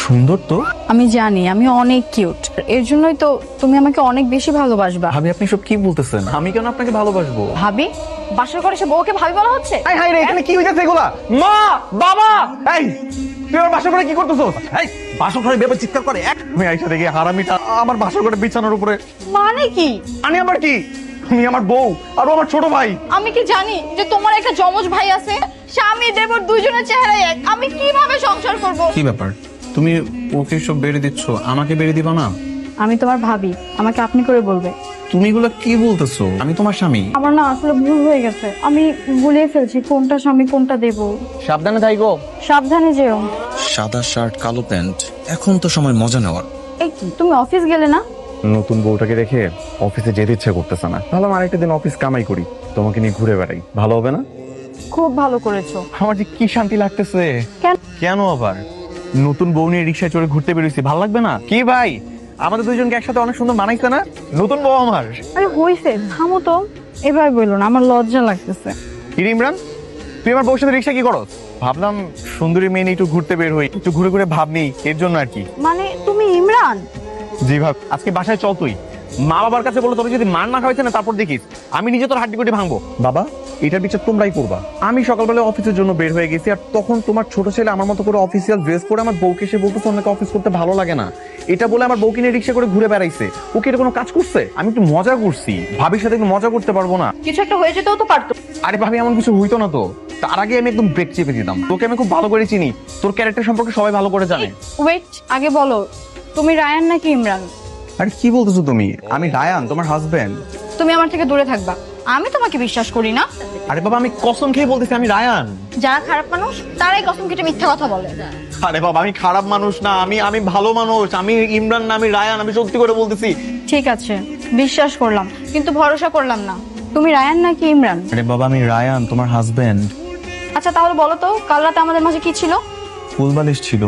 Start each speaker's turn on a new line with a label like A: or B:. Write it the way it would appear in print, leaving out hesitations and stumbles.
A: সুন্দর তো।
B: আমি জানি আমি অনেক কিউট, এর জন্যই তো তুমি আমাকে অনেক বেশি ভালোবাসবা।
A: ভাবি আপনি সব কি বলতেছেন? আমি কেন আপনাকে ভালোবাসবো?
B: ভাবি? বাসর ঘরে সে বউকে ভাবি বলা হচ্ছে?
A: এই হাই রে, এখানে কি হইতাছে এগুলা? মা, বাবা, এই তুই আমার বাসর ঘরে কি করতেছস? এই বাসর ঘরে বেবে চিৎকার করে এক আমি আইসা দেখি হারামিটা আমার বাসর ঘরে বিছানার উপরে।
B: মানে কি?
A: আমি আবার কি? তুমি আমার বউ আর ও আমার ছোট ভাই।
B: আমি কি জানি যে তোমার একটা যমজ ভাই আছে? স্বামী দেবর দুইজনের চেহারাই এক, আমি কিভাবে সংসার করব?
C: কি ব্যাপার, তুমি ওকে সব বেড়ে দিচ্ছ, আমাকে বেড়ে দিবা না?
B: আমি তোমার ভাবি, আমাকে আপনি করে বলবে।
C: তুমি এগুলো কি বলতেছো? আমি তোমার স্বামী।
B: আমার না আসলে ভুল হয়ে গেছে, আমি ভুলিয়ে ফেলছি কোনটা স্বামী কোনটা দেব।
A: সাবধানে থাইগো।
B: সাবধানে যেও।
C: সাদা শার্ট কালো প্যান্ট, এখন তো সময় মজা নেওয়ার।
B: এই কি তুমি অফিস গেলে না?
A: নতুন বউটাকে রেখে অফিসে যেতে ইচ্ছে করতেছে না। ভাবলাম আরেকটা দিন অফিস কামাই করি, তোমাকে নিয়ে ঘুরে বেড়াই, ভালো হবে না?
B: খুব ভালো করেছো।
A: আমার যে কি শান্তি লাগতেছে।
B: কেন?
A: কেন আবার? নতুন বউ নিয়ে রিক্সায় চড়ে ঘুরতে বেরোইছি, ভালো লাগবে না? কি ভাই, আমাদের দুইজনকে একসাথে অনেক সুন্দর মানাইছে না? নতুন বউ আমার।
B: আরে হইছে, থামো তো, এবার বললো না, আমার লজ্জা লাগতেছে।
A: কি রে ইমরান, তুই আমার বউর সাথে রিক্সা কি করস? ভাবলাম সুন্দরী মেয়ে নিয়ে একটু ঘুরতে বের হই, একটু ঘুরে ঘুরে ভাব নেই, এর জন্য আর কি।
B: মানে তুমি ইমরান?
A: জি ভাব, আজকে বাসায় চল তুই। মা বাবার কাছে বলো তোর যদি মার না খাওয়াইছে না তারপর দেখিস আমি নিজে তোর হাড্ডি কুটি ভাঙবো। বাবা, এটার বিচার তোমরাই করবা। আমি সকালবেলা অফিসের জন্য বের হয়ে গেছি, আর তখন তোমার ছোট ছেলে আমার মতো করে অফিসিয়াল ড্রেস পরে আমার বউকে এসে বলতেছে অনেক অফিস করতে ভালো লাগে না, এটা বলে আমার বউকে নিয়ে রিক্সা করে ঘুরে বেড়াইছে। ওকে এটা কোনো কাজ করছে? আমি একটু মজা করছি, ভাবির সাথে একটু মজা করতে পারবো না?
B: কিছু একটা হয়ে যেতেও তো পারতো।
A: আরে ভাবি, এমন কিছু হইতো না তো, তার আগে আমি একদম ব্রেক চেপে দিতাম। তোকে আমি খুব ভালো করে চিনি, তোর ক্যারেক্টার সম্পর্কে সবাই ভালো করে জানে।
B: ওয়েট, আগে বলো তুমি রায়ান নাকি ইমরান?
A: আরে কি বলতেছো তুমি? আমি রায়ান, তোমার হাজবেন্ড।
B: তুমি আমার থেকে দূরে থাকবা, আমি তোমাকে বিশ্বাস করি না।
A: আরে বাবা, আমি কসম খেয়ে বলতেছি আমি রায়ান।
B: যারা খারাপ মানুষ তারাই কসম কেটে মিথ্যা কথা বলে।
A: আরে বাবা, আমি খারাপ মানুষ না, আমি ভালো মানুষ, আমি ইমরান না, আমি রায়ান, আমি সত্যি করে বলতেছি।
B: ঠিক আছে, বিশ্বাস করলাম, কিন্তু ভরসা করলাম না। তুমি রায়ান নাকি ইমরান?
A: আরে বাবা, আমি রায়ান, তোমার হাজবেন্ড।
B: আচ্ছা তাহলে বলো তো, কাল রাতে আমাদের মাঝে কি ছিল?
A: ফুলবালিশ ছিল।